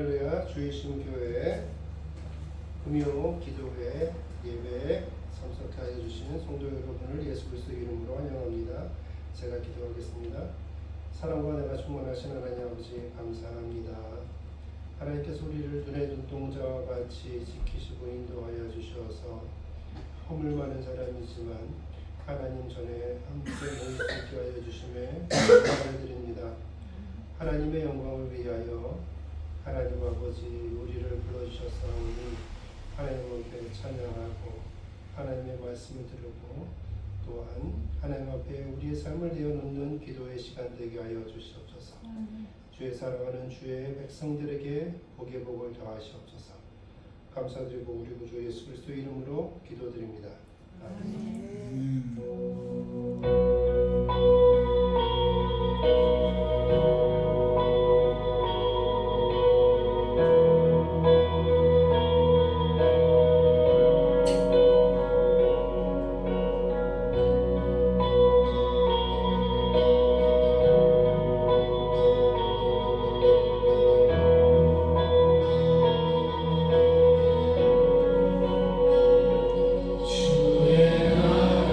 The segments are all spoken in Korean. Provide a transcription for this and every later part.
할렐루야 주의심교회 금요 기도회 예배에 참석하여 주시는 성도 여러분을 예수 그리스도 이름으로 환영합니다. 제가 기도하겠습니다. 사랑과 은혜가 충만하신 하나님 아버지 감사합니다. 하나님께서 우리를 눈에 눈동자와 같이 지키시고 인도하여 주셔서 허물 많은 사람이지만 하나님 전에 함께 모일 수 있게 하여 주심에 감사를 드립니다. 하나님의 영광을 위하여 하나님 아버지 우리를 불러주셨사오니 하나님 앞에 찬양하고 하나님의 말씀을 들으고 또한 하나님 앞에 우리의 삶을 내어놓는 기도의 시간 되게 하여 주시옵소서. 주의 사랑하는 주의 백성들에게 복의 복을 더하시옵소서. 감사드리고 우리 구주 예수 그리스도 이름으로 기도드립니다. 아멘. 주의 나라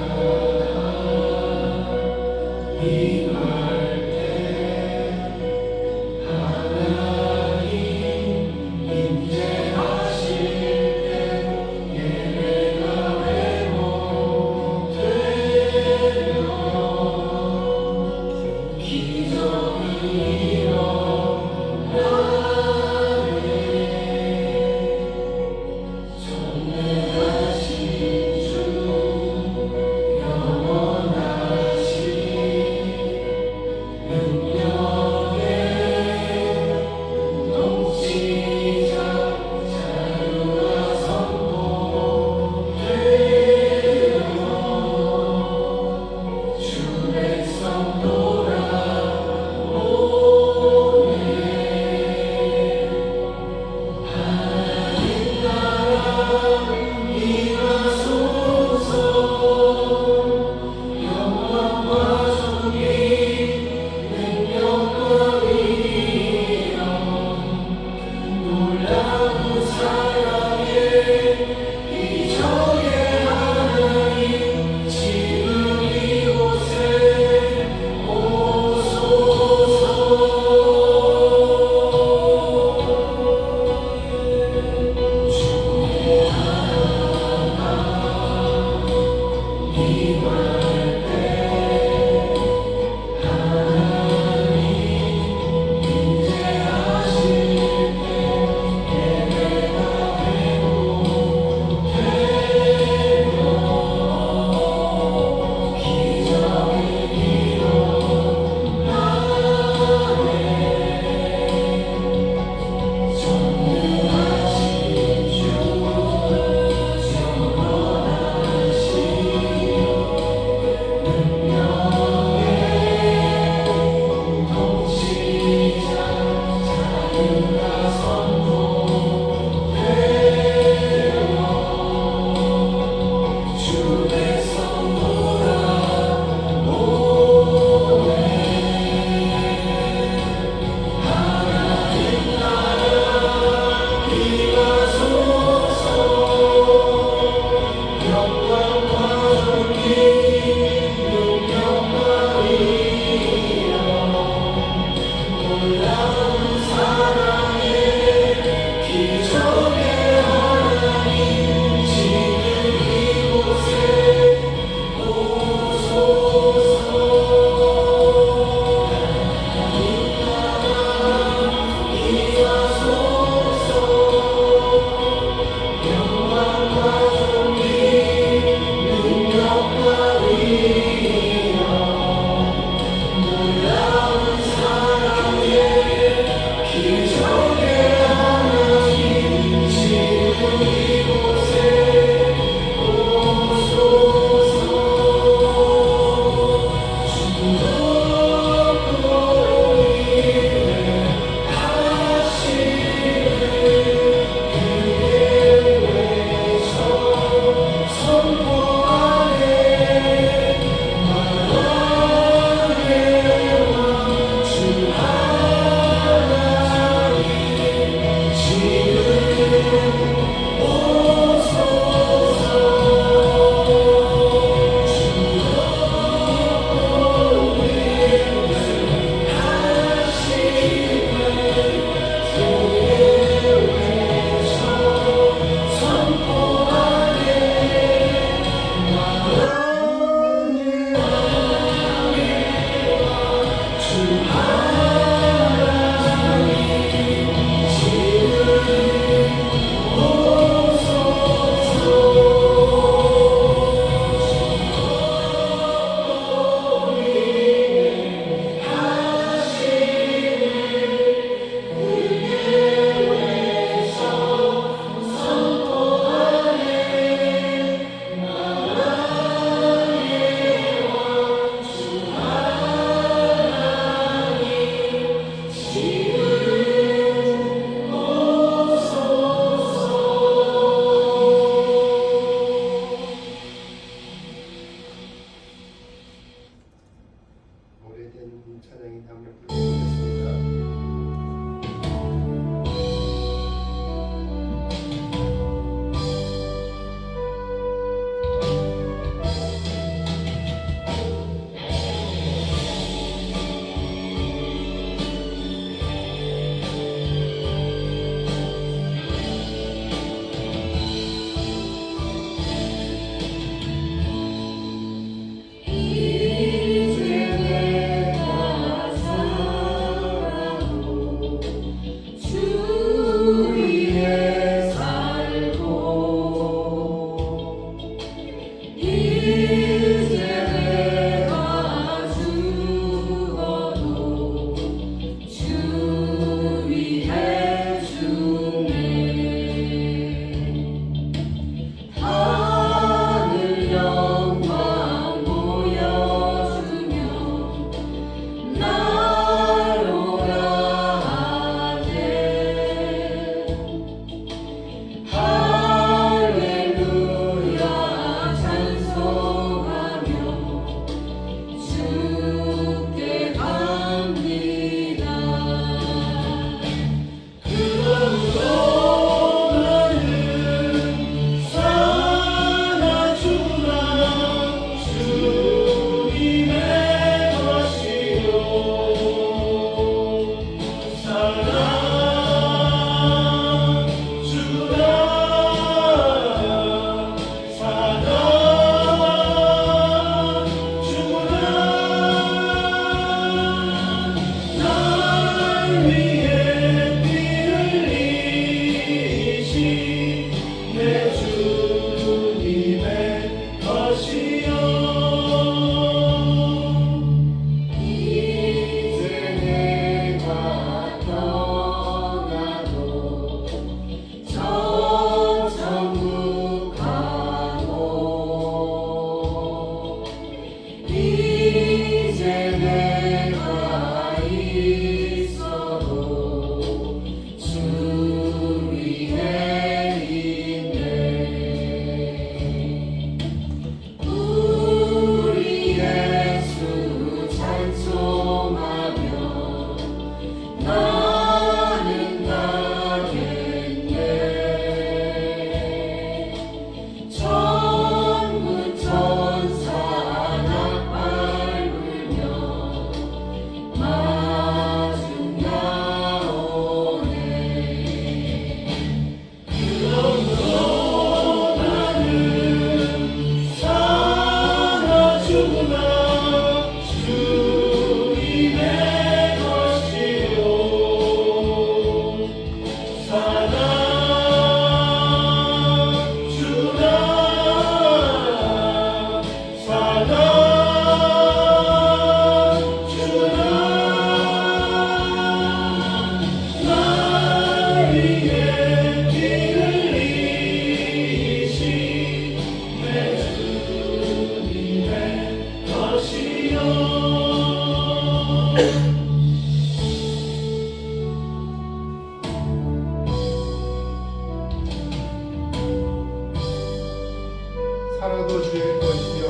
살아도 주의 것이며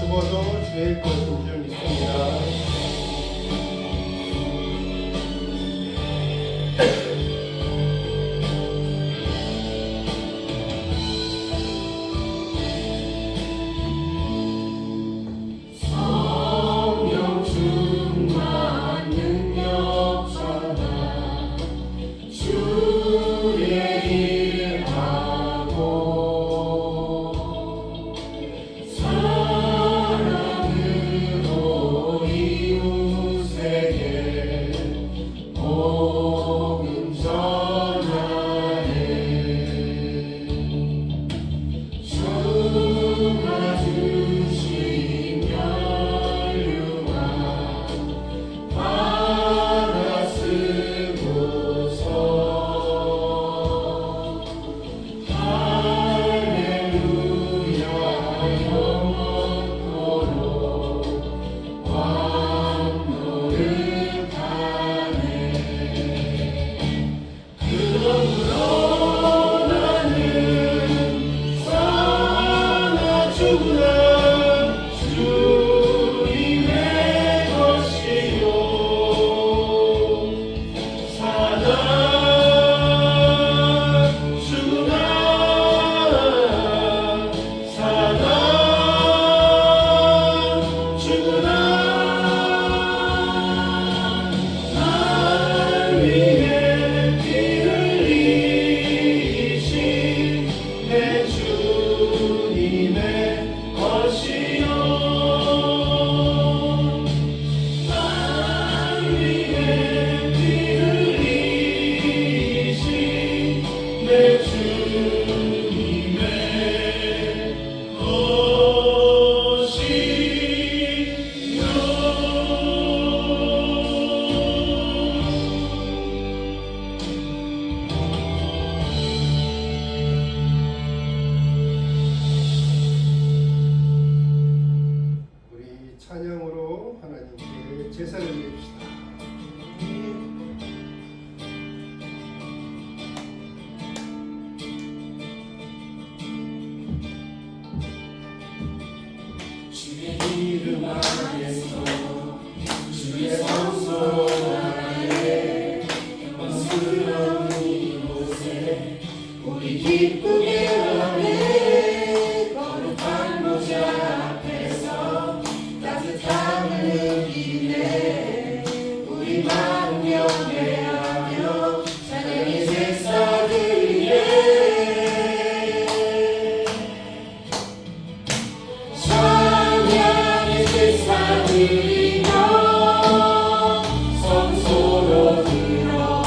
죽어도 주의 것인 줄 믿습니다. 찬양으로 하나님께 제사를 드립시다. 주의 이름 안에서 주의 성소 안에 영광스러운 이곳에 우리 기쁘게 하네. 거룩한 보좌 앞에서 따뜻함을 느끼네. 우리 마음 경배하며 찬양의 제사 드리네. 찬양의 제사 드리며 성소로 들어갑니다.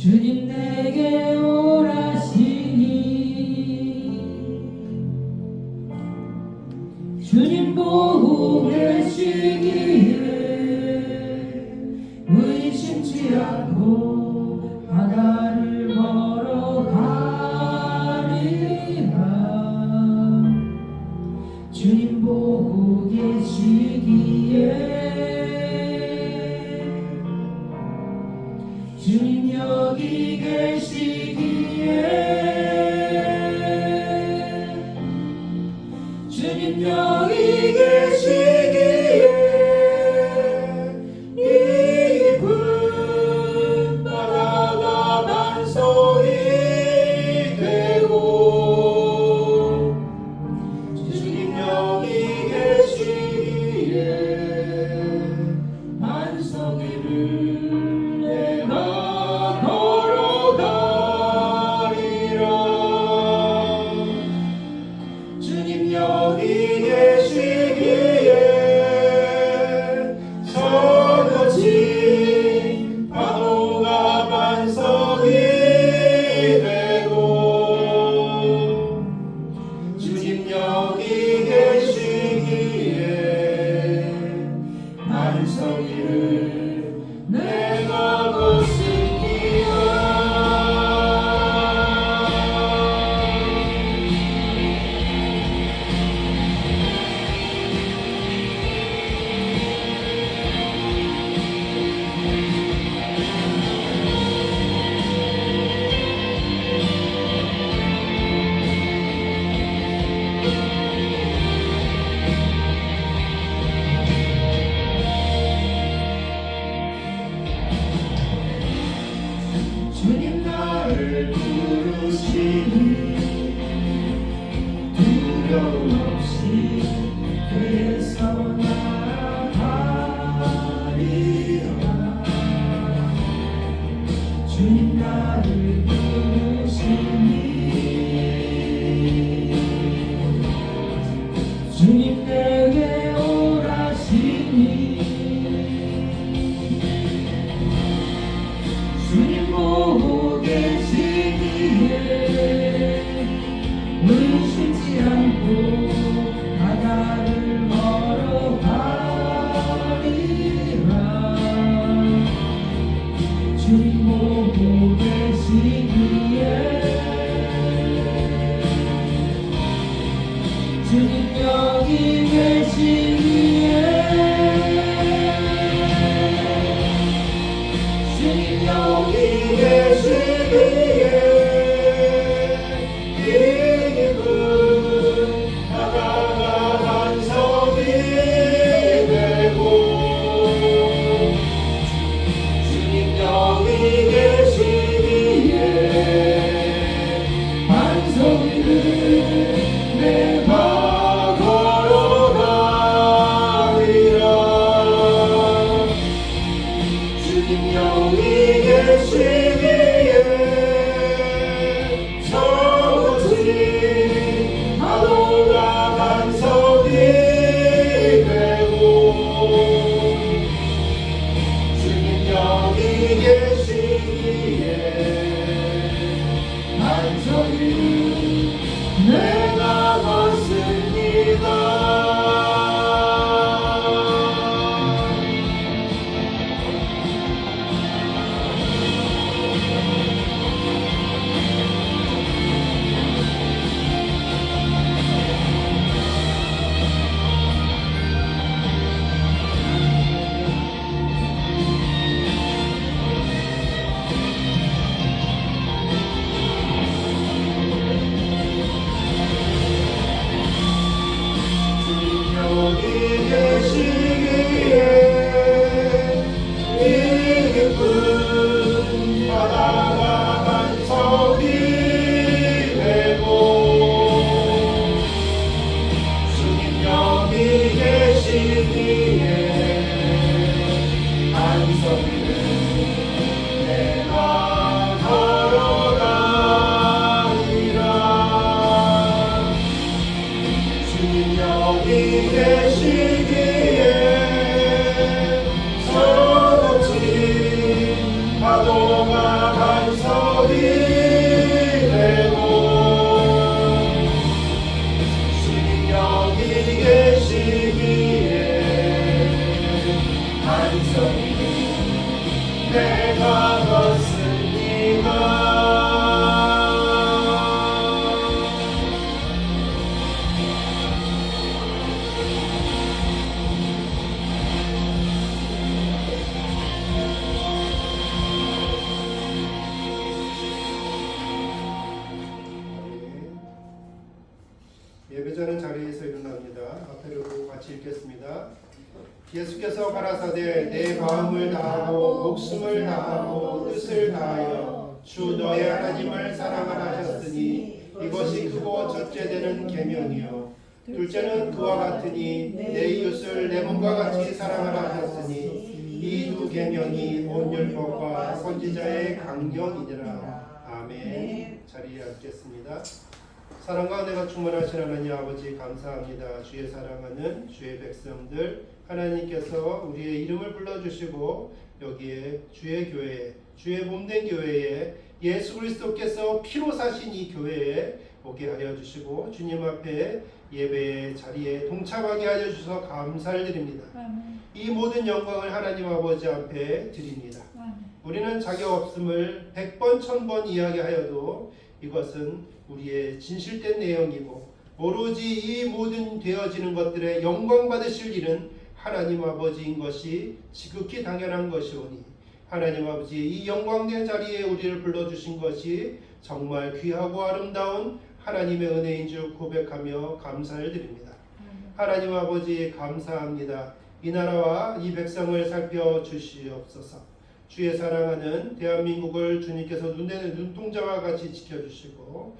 주님 내게 오라시니 주님 보고 계시기에 의심치 않고 바다를 걸어가리라. 주님 보고 계시기에 주님 여기 계시기에 주님 여기 계시기에 깊은 바다가 반석이 되고 주님 여기 계시기에 반석 위를 내가 걸어가 한 소리는 내가 걷습니다. 예배자는 자리에서 일어납니다. 앞에를 보고 같이 읽겠습니다. 예수께서 가라사대 내 마음을 다하고 목숨을 다하고 뜻을 다하여 주 너의 하나님을 사랑하라 하셨으니 이것이 크고 첫째 되는 계명이요 둘째는 그와 같으니 내 이웃을 내 몸과 같이 사랑하라 하셨으니 이 두 계명이 온 율법과 선지자의 강령이니라. 아멘. 자리에 앉겠습니다. 사랑과 은혜가 충만하신 하나님 아버지 감사합니다. 주의 사랑하는 주의 백성들 하나님께서 우리의 이름을 불러주시고 여기에 주의 교회에 주의 몸된 교회에 예수 그리스도께서 피로 사신 이 교회에 오게 하여 주시고 주님 앞에 예배의 자리에 동참하게 하여 주셔서 감사를 드립니다. 이 모든 영광을 하나님 아버지 앞에 드립니다. 우리는 자격 없음을 100번 1000번 이야기하여도 이것은 우리의 진실된 내용이고 오로지 이 모든 되어지는 것들의 영광 받으실 일은 하나님 아버지인 것이 지극히 당연한 것이오니 하나님 아버지 이 영광된 자리에 우리를 불러주신 것이 정말 귀하고 아름다운 하나님의 은혜인 줄 고백하며 감사를 드립니다. 하나님 아버지 감사합니다. 이 나라와 이 백성을 살펴주시옵소서. 주의 사랑하는 대한민국을 주님께서 눈동자와 같이 지켜주시고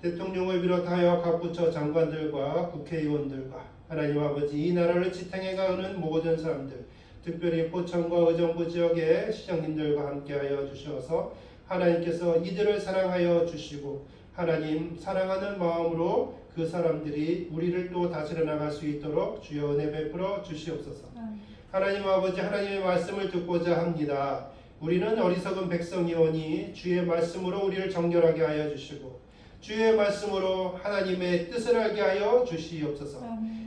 대통령을 비롯하여 각 부처 장관들과 국회의원들과 하나님 아버지 이 나라를 지탱해 가는 모든 사람들 특별히 포천과 의정부 지역의 시장님들과 함께하여 주셔서 하나님께서 이들을 사랑하여 주시고 하나님 사랑하는 마음으로 그 사람들이 우리를 또 다스려 나갈 수 있도록 주여 은혜 베풀어 주시옵소서. 하나님 아버지 하나님의 말씀을 듣고자 합니다. 우리는 어리석은 백성이오니 주의 말씀으로 우리를 정결하게 하여 주시고 주의 말씀으로 하나님의 뜻을 알게 하여 주시옵소서.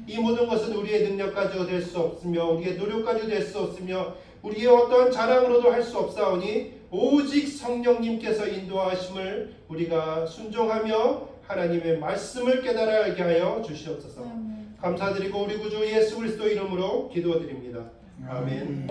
이 모든 것은 우리의 능력 가지고 될 수 없으며 우리의 노력 가지고 될 수 없으며 우리의 어떠한 자랑으로도 할 수 없사오니 오직 성령님께서 인도하심을 우리가 순종하며 하나님의 말씀을 깨달아 알게 하여 주시옵소서. 감사드리고 우리 구주 예수 그리스도 이름으로 기도드립니다. 아멘.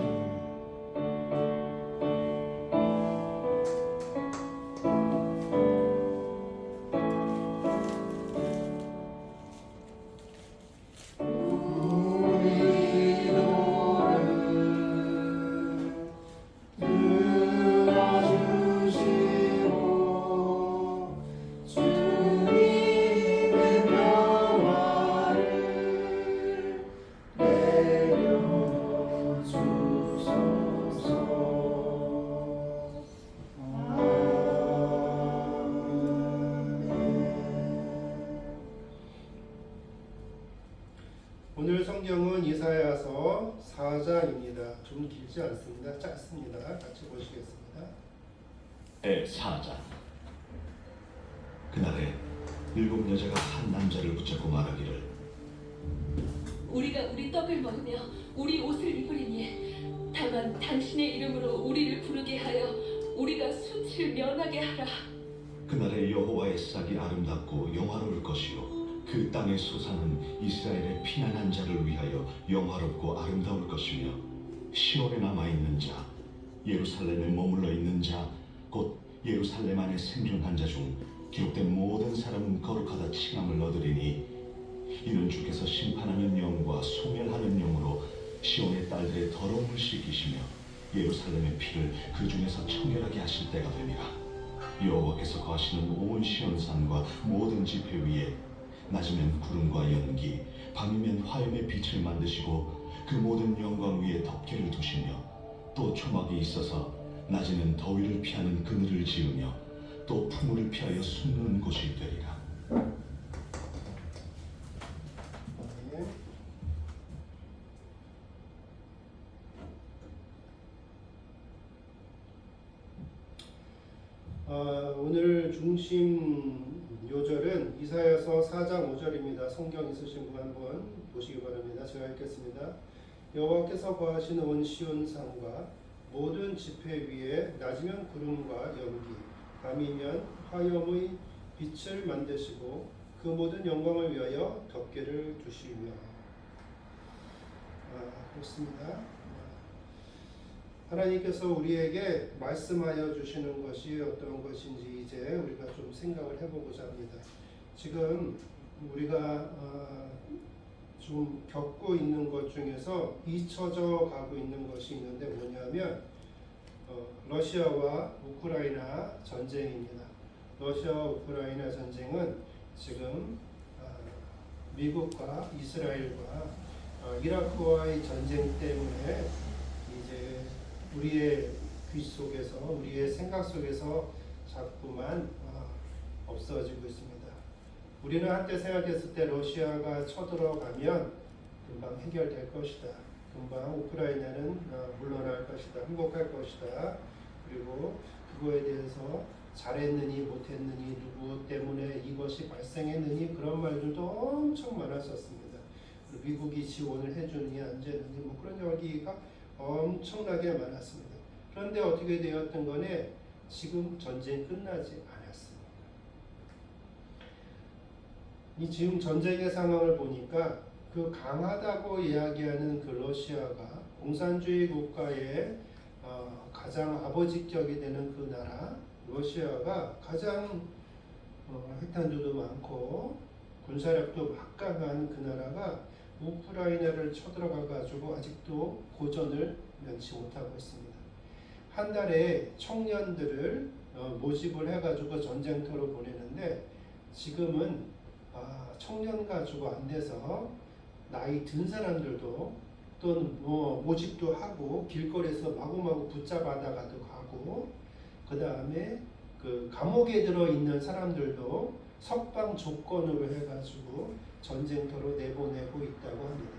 오늘 성경은 이사야서 4장입니다. 좀 길지 않습니다. 짧습니다. 같이 보시겠습니다. 4장. 그날에 7 여자가 한 남자를 붙잡고 말하기를 우리가 우리 떡을 먹으며 우리 옷을 입으리니 다만 당신의 이름으로 우리를 부르게 하여 우리가 수치를 면하게 하라. 그날에 여호와의 싹이 아름답고 영화로울 것이요 그 땅의 소산은 이스라엘의 피난한 자를 위하여 영화롭고 아름다울 것이며 시온에 남아있는 자 예루살렘에 머물러 있는 자 곧 예루살렘 안에 생존한 자 중 기록된 모든 사람은 거룩하다 칭함을 얻으리니 이는 주께서 심판하는 영과 소멸하는 영으로 시온의 딸들의 더러움을 씻기시며 예루살렘의 피를 그 중에서 청결하게 하실 때가 되니라. 여호와께서 거하시는 온 시온산과 모든 지폐 위에 낮이면 구름과 연기, 밤이면 화염의 빛을 만드시고 그 모든 영광 위에 덮개를 두시며 또 초막이 있어서 낮에는 더위를 피하는 그늘을 지으며 또 풍물을 피하여 숨는 곳이 되리라. 오늘 중심 요절은 이사야서 4장 5절입니다. 성경 있으신 분 한번 보시기 바랍니다. 제가 읽겠습니다. 여호와께서 거하시는 온 시온 산과 모든 지폐 위에 낮이면 구름과 연기, 밤이면 화염의 빛을 만드시고 그 모든 영광을 위하여 덮개를 두시며. 그렇습니다. 하나님께서 우리에게 말씀하여 주시는 것이 어떤 것인지 이제 우리가 좀 생각을 해보고자 합니다. 지금 우리가 좀 겪고 있는 것 중에서 잊혀져 가고 있는 것이 있는데 뭐냐면 러시아와 우크라이나 전쟁입니다. 러시아와 우크라이나 전쟁은 지금 미국과 이스라엘과 이라크와의 전쟁 때문에 이제 우리의 귀 속에서 우리의 생각 속에서 자꾸만 없어지고 있습니다. 우리는 한때 생각했을 때 러시아가 쳐들어가면 금방 해결될 것이다. 금방 우크라이나는 물러날 것이다. 행복할 것이다. 그리고 그거에 대해서 잘했느니 못했느니 누구 때문에 이것이 발생했느니 그런 말들도 엄청 많았었습니다. 미국이 지원을 해주느니 안 해주느니 뭐 그런 얘기가 엄청나게 많았습니다. 그런데 어떻게 되었던 거네? 지금 전쟁 끝나지 않았습니다. 이 지금 전쟁의 상황을 보니까 그 강하다고 이야기하는 그 러시아가 공산주의 국가의 가장 아버지격이 되는 그 나라 러시아가 가장 핵탄두도 많고 군사력도 막강한 그 나라가 우크라이나를 쳐들어가 가지고 아직도 고전을 면치 못하고 있습니다. 한 달에 청년들을 모집을 해가지고 전쟁터로 보내는데 지금은 청년 가지고 안 돼서 나이 든 사람들도 또는 뭐 모집도 하고 길거리에서 마구마구 붙잡아다가도 가고 그 다음에 그 감옥에 들어 있는 사람들도 석방 조건으로 해가지고 전쟁터로 내보내고 있다고 합니다.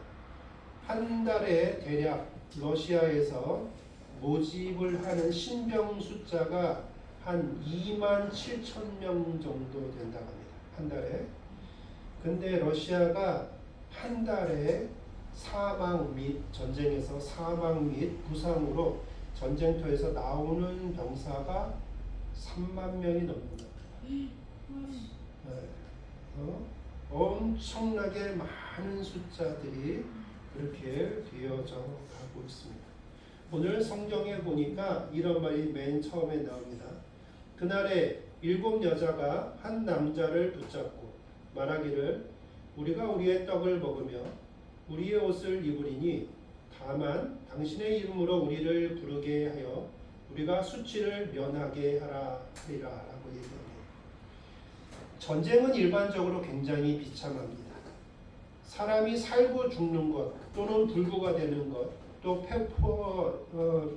한 달에 대략 러시아에서 모집을 하는 신병 숫자가 한 2만 7천 명 정도 된다고 합니다. 한 달에. 근데 러시아가 한 달에 사망 및 전쟁에서 사망 및 부상으로 전쟁터에서 나오는 병사가 3만 명이 넘는다. 엄청나게 많은 숫자들이 그렇게 되어져 가고 있습니다. 오늘 성경에 보니까 이런 말이 맨 처음에 나옵니다. 그날에 7 여자가 한 남자를 붙잡고 말하기를 우리가 우리의 떡을 먹으며 우리의 옷을 입으리니 다만 당신의 이름으로 우리를 부르게 하여 우리가 수치를 면하게 하리라 라고 얘기합니다. 전쟁은 일반적으로 굉장히 비참합니다. 사람이 살고 죽는 것 또는 불구가 되는 것 또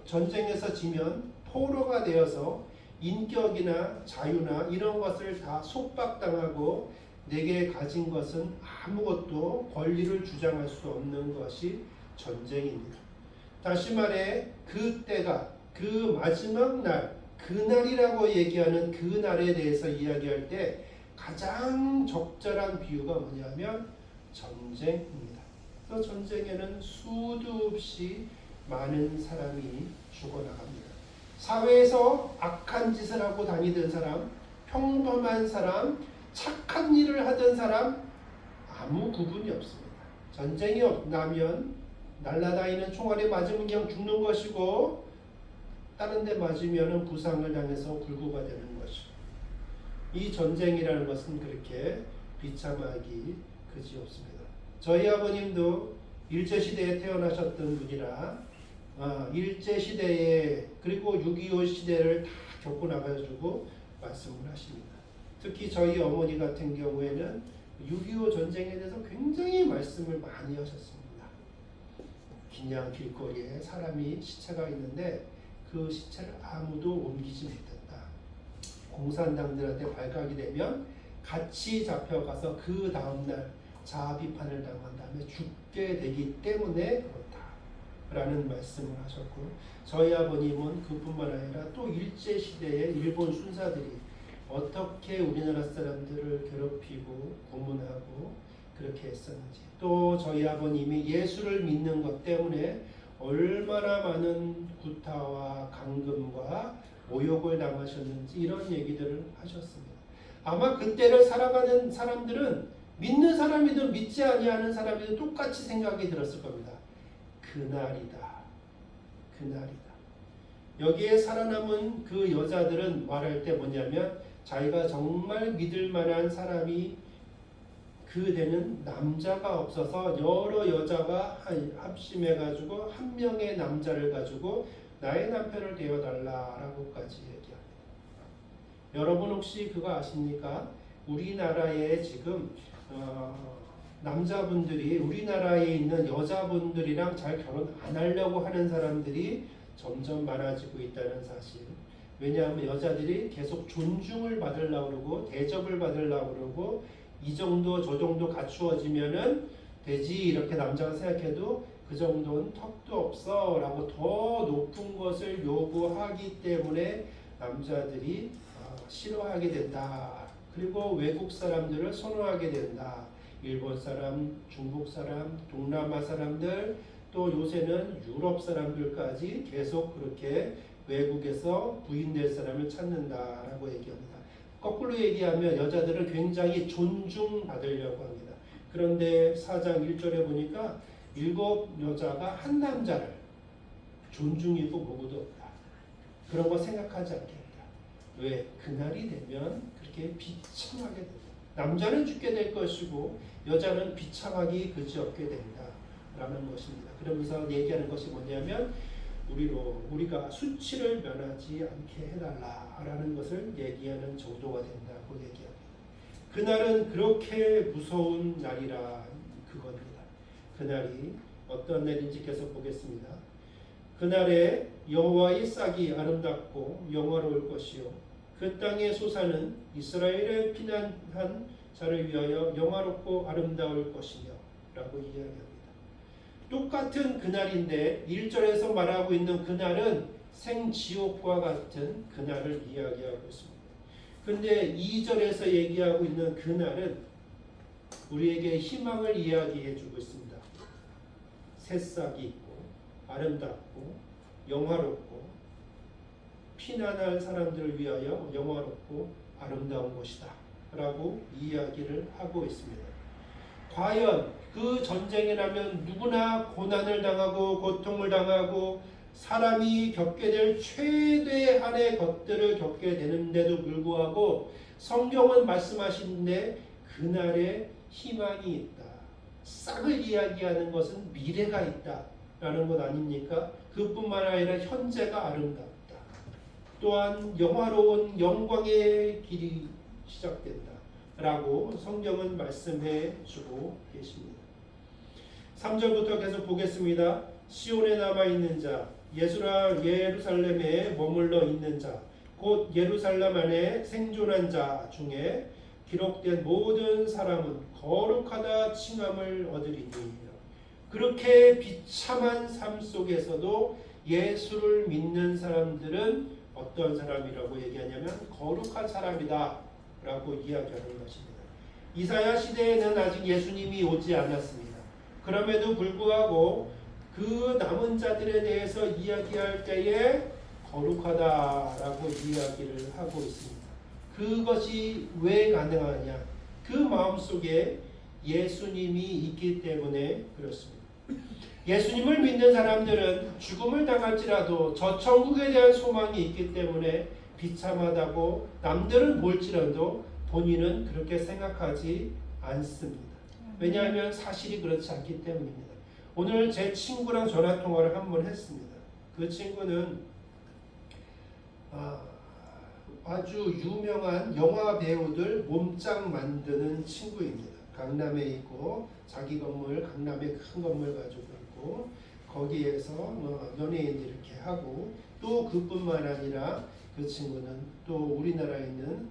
전쟁에서 지면 포로가 되어서 인격이나 자유나 이런 것을 다 속박당하고 내게 가진 것은 아무것도 권리를 주장할 수 없는 것이 전쟁입니다. 다시 말해 그 때가 그 마지막 날 그날이라고 얘기하는 그 날에 대해서 이야기할 때 가장 적절한 비유가 뭐냐면 전쟁입니다. 그래서 전쟁에는 수도 없이 많은 사람이 죽어나갑니다. 사회에서 악한 짓을 하고 다니던 사람, 평범한 사람, 착한 일을 하던 사람 아무 구분이 없습니다. 전쟁이 나면 날아다니는 총알에 맞으면 그냥 죽는 것이고 다른 데 맞으면 부상을 당해서 불구가 되는 것이고 이 전쟁이라는 것은 그렇게 비참하기 그지없습니다. 저희 아버님도 일제시대에 태어나셨던 분이라 일제시대에 그리고 6.25 시대를 다 겪고 나가지고 말씀을 하십니다. 특히 저희 어머니 같은 경우에는 6.25 전쟁에 대해서 굉장히 말씀을 많이 하셨습니다. 그냥 길거리에 사람이 시체가 있는데 그 시체를 아무도 옮기지 못했다. 공산당들한테 발각이 되면 같이 잡혀가서 그 다음날 자아 비판을 당한 다음에 죽게 되기 때문에 그렇다라는 말씀을 하셨고 저희 아버님은 그뿐만 아니라 또 일제시대의 일본 순사들이 어떻게 우리나라 사람들을 괴롭히고 고문하고 그렇게 했었는지, 또 저희 아버님이 예수를 믿는 것 때문에 얼마나 많은 구타와 감금과 모욕을 당하셨는지 이런 얘기들을 하셨습니다. 아마 그때를 살아가는 사람들은 믿는 사람이든 믿지 아니하는 사람이든 똑같이 생각이 들었을 겁니다. 그날이다. 그날이다. 여기에 살아남은 그 여자들은 말할 때 뭐냐면 자기가 정말 믿을 만한 사람이 그대는 남자가 없어서 여러 여자가 합심해가지고 한 명의 남자를 가지고 나의 남편을 되어달라라고까지 얘기합니다. 여러분 혹시 그거 아십니까? 우리나라에 지금 남자분들이 우리나라에 있는 여자분들이랑 잘 결혼 안 하려고 하는 사람들이 점점 많아지고 있다는 사실. 왜냐하면 여자들이 계속 존중을 받으려고 그러고 대접을 받으려고 그러고 이 정도 저 정도 갖추어지면은 되지 이렇게 남자가 생각해도 그 정도는 턱도 없어 라고 더 높은 것을 요구하기 때문에 남자들이 싫어하게 된다. 그리고 외국 사람들을 선호하게 된다. 일본 사람, 중국 사람, 동남아 사람들, 또 요새는 유럽 사람들까지 계속 그렇게 외국에서 부인될 사람을 찾는다라고 얘기합니다. 거꾸로 얘기하면 여자들은 굉장히 존중받으려고 합니다. 그런데 4장 1절에 보니까 7 여자가 한 남자를 존중이고 뭐고도 없다. 그런 거 생각하지 않겠다. 왜? 그날이 되면 그렇게 비참하게 된다. 남자는 죽게 될 것이고 여자는 비참하기 그지없게 된다라는 것입니다. 그러면서 얘기하는 것이 뭐냐면 우리가 수치를 면하지 않게 해달라라는 것을 얘기하는 정도가 된다고 얘기합니다. 그날은 그렇게 무서운 날이라 그겁니다. 그날이 어떤 날인지 계속 보겠습니다. 그날에 여호와의 싹이 아름답고 영화로울 것이요 그 땅의 소사는 이스라엘을 피난한 자를 위하여 영화롭고 아름다울 것이며 라고 이야기합니다. 똑같은 그날인데 1절에서 말하고 있는 그날은 생지옥과 같은 그날을 이야기하고 있습니다. 근데 2절에서 얘기하고 있는 그날은 우리에게 희망을 이야기해 주고 있습니다. 새싹이 있고 아름답고 영화롭고 피난할 사람들을 위하여 영화롭고 아름다운 것이다 라고 이야기를 하고 있습니다. 과연 그 전쟁이라면 누구나 고난을 당하고 고통을 당하고 사람이 겪게 될 최대한의 것들을 겪게 되는데도 불구하고 성경은 말씀하시는데 그날에 희망이 있다. 싹을 이야기하는 것은 미래가 있다라는 것 아닙니까? 그뿐만 아니라 현재가 아름답다. 또한 영화로운 영광의 길이 시작된다. 라고 성경은 말씀해 주고 계십니다. 3절부터 계속 보겠습니다. 시온에 남아있는 자, 예루살렘에 머물러 있는 자, 곧 예루살렘 안에 생존한 자 중에 기록된 모든 사람은 거룩하다 칭함을 얻으리니. 그렇게 비참한 삶 속에서도 예수를 믿는 사람들은 어떤 사람이라고 얘기하냐면 거룩한 사람이다 라고 이야기하는 것입니다. 이사야 시대에는 아직 예수님이 오지 않았습니다. 그럼에도 불구하고 그 남은 자들에 대해서 이야기할 때에 거룩하다라고 이야기를 하고 있습니다. 그것이 왜 가능하냐? 그 마음속에 예수님이 있기 때문에 그렇습니다. 예수님을 믿는 사람들은 죽음을 당할지라도 저 천국에 대한 소망이 있기 때문에 비참하다고 남들은 볼지라도 본인은 그렇게 생각하지 않습니다. 왜냐하면 사실이 그렇지 않기 때문입니다. 오늘 제 친구랑 전화통화를 한번 했습니다. 그 친구는 아주 유명한 영화 배우들 몸짱 만드는 친구입니다. 강남에 있고 자기 건물 강남에 큰 건물 가지고 있고 거기에서 연예인 이렇게 하고 또 그뿐만 아니라 그 친구는 또 우리나라에 있는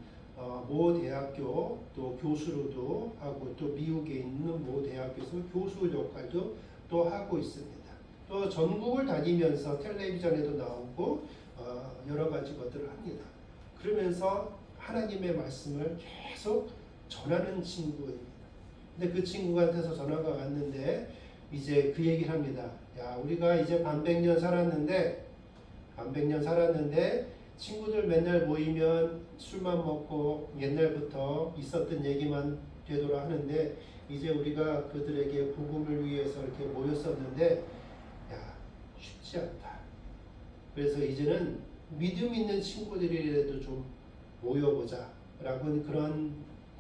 모 대학교 또 교수로도 하고 또 미국에 있는 모 대학교에서 교수 역할도 또 하고 있습니다. 또 전국을 다니면서 텔레비전에도 나오고 여러 가지 것들을 합니다. 그러면서 하나님의 말씀을 계속 전하는 친구입니다. 근데 그 친구한테서 전화가 왔는데 이제 그 얘기를 합니다. 야, 우리가 이제 반백년 살았는데 친구들 맨날 모이면 술만 먹고 옛날부터 있었던 얘기만 되돌아 하는데 이제 우리가 그들에게 복음을 위해서 이렇게 모였었는데 야, 쉽지 않다. 그래서 이제는 믿음 있는 친구들이라도 좀 모여보자 라고 그런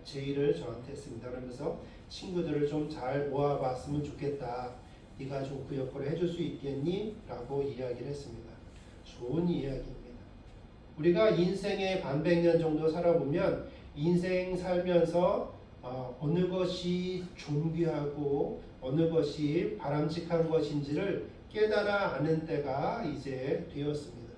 제의를 저한테 했습니다. 그러면서 친구들을 좀 잘 모아봤으면 좋겠다. 네가 좀 그 역할을 해줄 수 있겠니? 라고 이야기를 했습니다. 좋은 이야기입니다. 우리가 인생의 반백년 정도 살아보면 인생 살면서 어느 것이 존귀하고 어느 것이 바람직한 것인지를 깨달아 아는 때가 이제 되었습니다.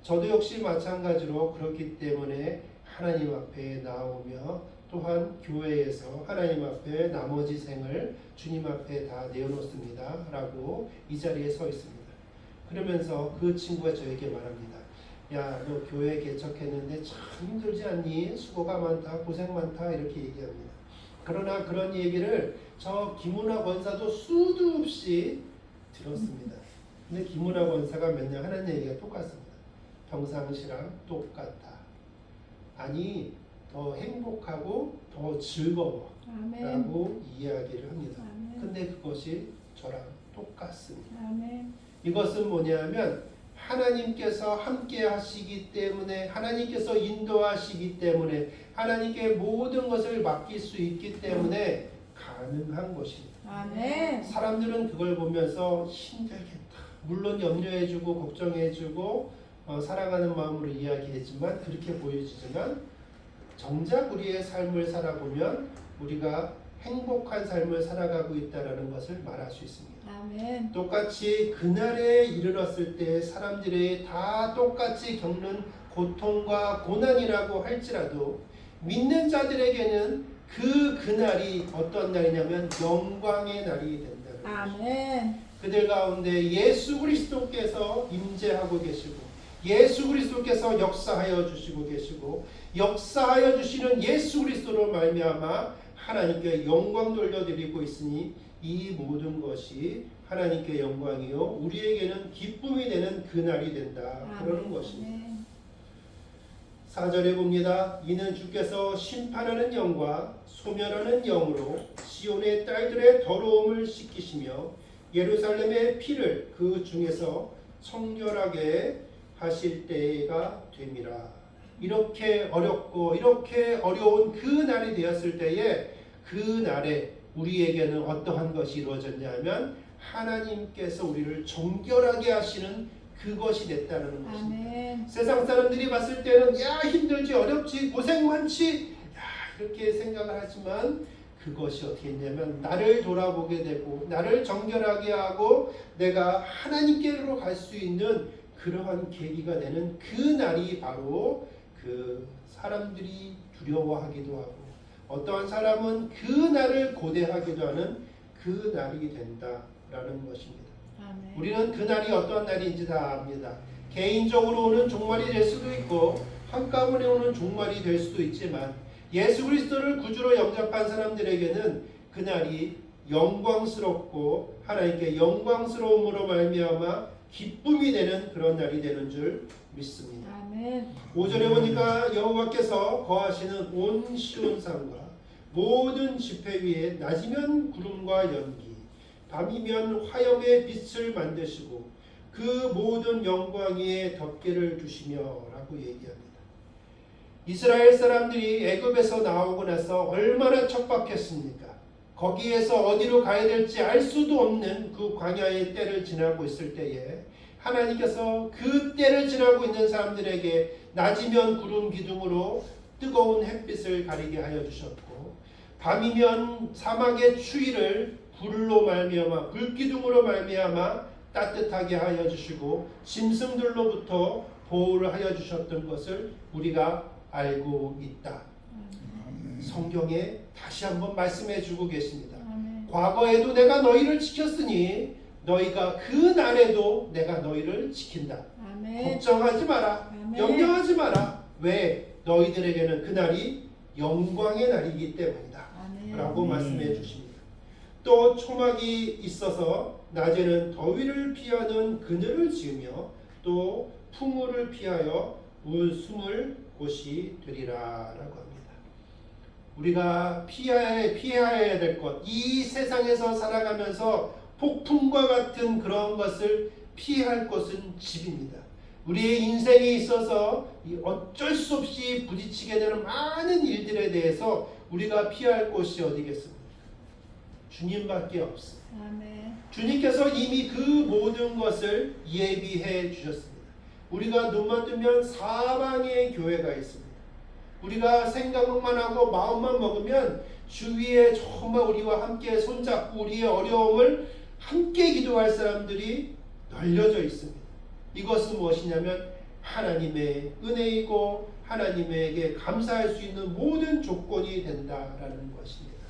저도 역시 마찬가지로 그렇기 때문에 하나님 앞에 나오며 또한 교회에서 하나님 앞에 나머지 생을 주님 앞에 다 내어놓습니다. 라고 이 자리에 서 있습니다. 그러면서 그 친구가 저에게 말합니다. 야, 너 교회 개척했는데 참 힘들지 않니? 수고가 많다, 고생 많다 이렇게 얘기합니다. 그러나 그런 얘기를 저 김은하 권사도 수도 없이 들었습니다. 근데 김은하 권사가 맨날 하는 얘기가 똑같습니다. 평상시랑 똑같다. 아니 더 행복하고 더 즐거워 아멘. 라고 이야기를 합니다. 아멘. 근데 그것이 저랑 똑같습니다. 아멘. 이것은 뭐냐면 하나님께서 함께 하시기 때문에 하나님께서 인도하시기 때문에 하나님께 모든 것을 맡길 수 있기 때문에 가능한 것입니다. 아멘. 사람들은 그걸 보면서 힘들겠다. 물론 염려해주고 걱정해주고 사랑하는 마음으로 이야기했지만 그렇게 보여지지만 정작 우리의 삶을 살아보면 우리가 행복한 삶을 살아가고 있다는 것을 말할 수 있습니다. 아멘. 똑같이 그날에 이르렀을 때 사람들이 다 똑같이 겪는 고통과 고난이라고 할지라도 믿는 자들에게는 그날이 어떤 날이냐면 영광의 날이 된다. 아멘. 그들 가운데 예수 그리스도께서 임재하고 계시고 예수 그리스도께서 역사하여 주시고 계시고 역사하여 주시는 예수 그리스도로 말미암아 하나님께 영광 돌려드리고 있으니 이 모든 것이 하나님께 영광이요 우리에게는 기쁨이 되는 그날이 된다. 그러는 것입니다. 4절에 봅니다. 이는 주께서 심판하는 영과 소멸하는 영으로 시온의 딸들의 더러움을 씻기시며 예루살렘의 피를 그 중에서 청결하게 하실 때가 됨이라. 이렇게 어렵고 이렇게 어려운 그 날이 되었을 때에 그 날에 우리에게는 어떠한 것이 이루어졌냐면 하나님께서 우리를 정결하게 하시는 그것이 됐다는 것입니다. 아멘. 세상 사람들이 봤을 때는 야 힘들지 어렵지 고생 많지 야 이렇게 생각을 하지만 그것이 어떻게 했냐면 나를 돌아보게 되고 나를 정결하게 하고 내가 하나님께로 갈 수 있는 그러한 계기가 되는 그 날이 바로 그 사람들이 두려워하기도 하고 어떠한 사람은 그 날을 고대하기도 하는 그 날이 된다라는 것입니다. 아멘. 우리는 그 날이 어떠한 날인지 다 압니다. 개인적으로 오는 종말이 될 수도 있고 한꺼번에 오는 종말이 될 수도 있지만 예수 그리스도를 구주로 영접한 사람들에게는 그 날이 영광스럽고 하나님께 영광스러움으로 말미암아 기쁨이 되는 그런 날이 되는 줄 믿습니다. 아멘. 5절에 보니까 여호와께서 거하시는 온 시온산과 모든 지폐 위에 낮이면 구름과 연기 밤이면 화염의 빛을 만드시고 그 모든 영광 위에 덮개를 두시며 라고 얘기합니다. 이스라엘 사람들이 애굽에서 나오고 나서 얼마나 척박했습니까? 거기에서 어디로 가야 될지 알 수도 없는 그 광야의 때를 지나고 있을 때에 하나님께서 그 때를 지나고 있는 사람들에게 낮이면 구름 기둥으로 뜨거운 햇빛을 가리게 하여 주셨고 밤이면 사막의 추위를 불로 말미암아 불기둥으로 말미암아 따뜻하게 하여 주시고 짐승들로부터 보호를 하여 주셨던 것을 우리가 알고 있다. 성경에 다시 한번 말씀해 주고 계십니다. 아멘. 과거에도 내가 너희를 지켰으니 너희가 그 날에도 내가 너희를 지킨다. 아멘. 걱정하지 마라. 아멘. 염려하지 마라. 왜? 너희들에게는 그날이 영광의 날이기 때문이다. 아멘. 라고 말씀해 주십니다. 또 초막이 있어서 낮에는 더위를 피하는 그늘을 지으며 또 풍우를 피하여 숨을 곳이 되리라 라고 합니다. 우리가 피해야 될 것, 이 세상에서 살아가면서 폭풍과 같은 그런 것을 피할 곳은 집입니다. 우리의 인생에 있어서 어쩔 수 없이 부딪히게 되는 많은 일들에 대해서 우리가 피할 곳이 어디겠습니까? 주님밖에 없습니다. 아멘. 주님께서 이미 그 모든 것을 예비해 주셨습니다. 우리가 눈만 뜨면 사방에 교회가 있습니다. 우리가 생각만 하고 마음만 먹으면 주위에 정말 우리와 함께 손잡고 우리의 어려움을 함께 기도할 사람들이 널려져 있습니다. 이것은 무엇이냐면 하나님의 은혜이고 하나님에게 감사할 수 있는 모든 조건이 된다라는 것입니다.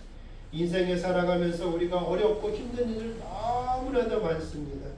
인생에 살아가면서 우리가 어렵고 힘든 일들 너무나도 많습니다.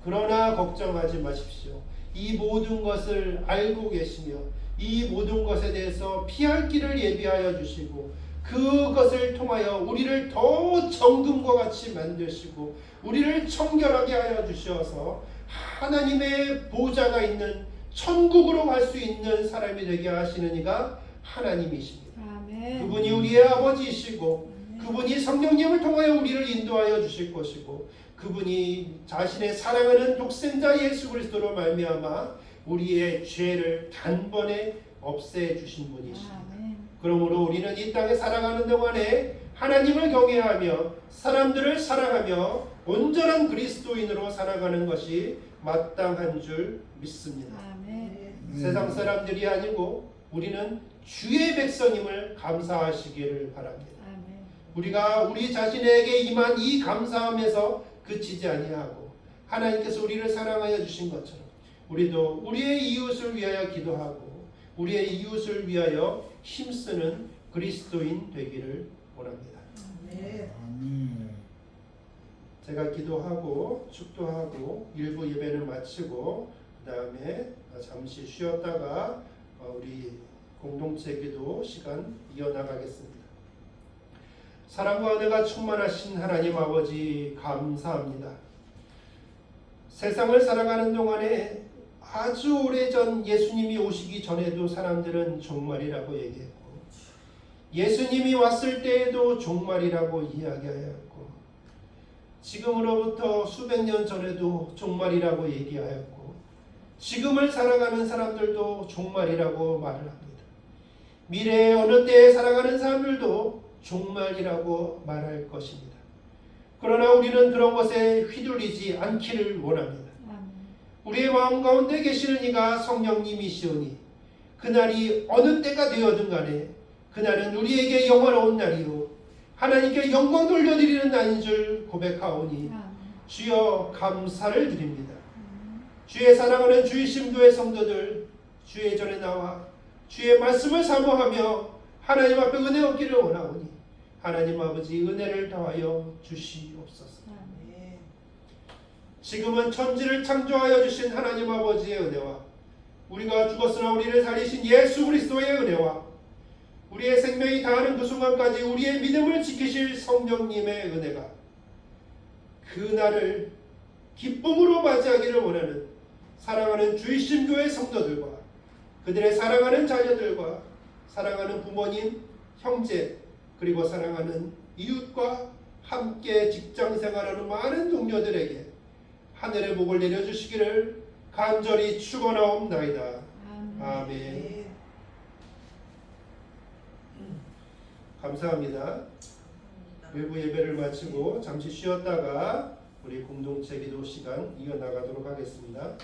그러나 걱정하지 마십시오. 이 모든 것을 알고 계시며 이 모든 것에 대해서 피할 길을 예비하여 주시고 그것을 통하여 우리를 더 정금과 같이 만드시고 우리를 청결하게 하여 주셔서 하나님의 보좌가 있는 천국으로 갈 수 있는 사람이 되게 하시는 이가 하나님이십니다. 아멘. 그분이 우리의 아버지이시고 그분이 성령님을 통하여 우리를 인도하여 주실 것이고 그분이 자신의 사랑하는 독생자 예수 그리스도로 말미암아 우리의 죄를 단번에 없애 주신 분이십니다. 아멘. 그러므로 우리는 이 땅에 살아가는 동안에 하나님을 경외하며 사람들을 사랑하며 온전한 그리스도인으로 살아가는 것이 마땅한 줄 믿습니다. 아멘. 세상 사람들이 아니고 우리는 주의 백성임을 감사하시기를 바랍니다. 아멘. 우리가 우리 자신에게 임한 이 감사함에서 그치지 아니하고 하나님께서 우리를 사랑하여 주신 것처럼 우리도 우리의 이웃을 위하여 기도하고 우리의 이웃을 위하여 힘쓰는 그리스도인 되기를 원합니다. 제가 기도하고 축도하고 일부 예배를 마치고 그 다음에 잠시 쉬었다가 우리 공동체 기도 시간 이어나가겠습니다. 사랑과 은혜가 충만하신 하나님 아버지 감사합니다. 세상을 살아가는 동안에 아주 오래전 예수님이 오시기 전에도 사람들은 종말이라고 얘기했고 예수님이 왔을 때에도 종말이라고 이야기하였고 지금으로부터 수백 년 전에도 종말이라고 얘기하였고 지금을 살아가는 사람들도 종말이라고 말을 합니다. 미래의 어느 때에 살아가는 사람들도 종말이라고 말할 것입니다. 그러나 우리는 그런 것에 휘둘리지 않기를 원합니다. 우리의 마음 가운데 계시는 이가 성령님이시오니 그날이 어느 때가 되어든 간에 그날은 우리에게 영원한 날이요 하나님께 영광 돌려드리는 날인 줄 고백하오니 주여 감사를 드립니다. 주의 사랑하는 주의 심교의 성도들 주의 전에 나와 주의 말씀을 사모하며 하나님 앞에 은혜 얻기를 원하오니 하나님 아버지 은혜를 더하여 주시옵소서. 지금은 천지를 창조하여 주신 하나님 아버지의 은혜와 우리가 죽었으나 우리를 살리신 예수 그리스도의 은혜와 우리의 생명이 다하는 그 순간까지 우리의 믿음을 지키실 성령님의 은혜가 그날을 기쁨으로 맞이하기를 원하는 사랑하는 주이신 교회 성도들과 그들의 사랑하는 자녀들과 사랑하는 부모님, 형제 그리고 사랑하는 이웃과 함께 직장생활하는 많은 동료들에게 하늘의 복을 내려주시기를 간절히 축원하옵나이다. 아멘. 감사합니다. 외부 예배를 마치고 잠시 쉬었다가 우리 공동체 기도 시간 이어나가도록 하겠습니다.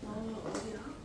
어디야?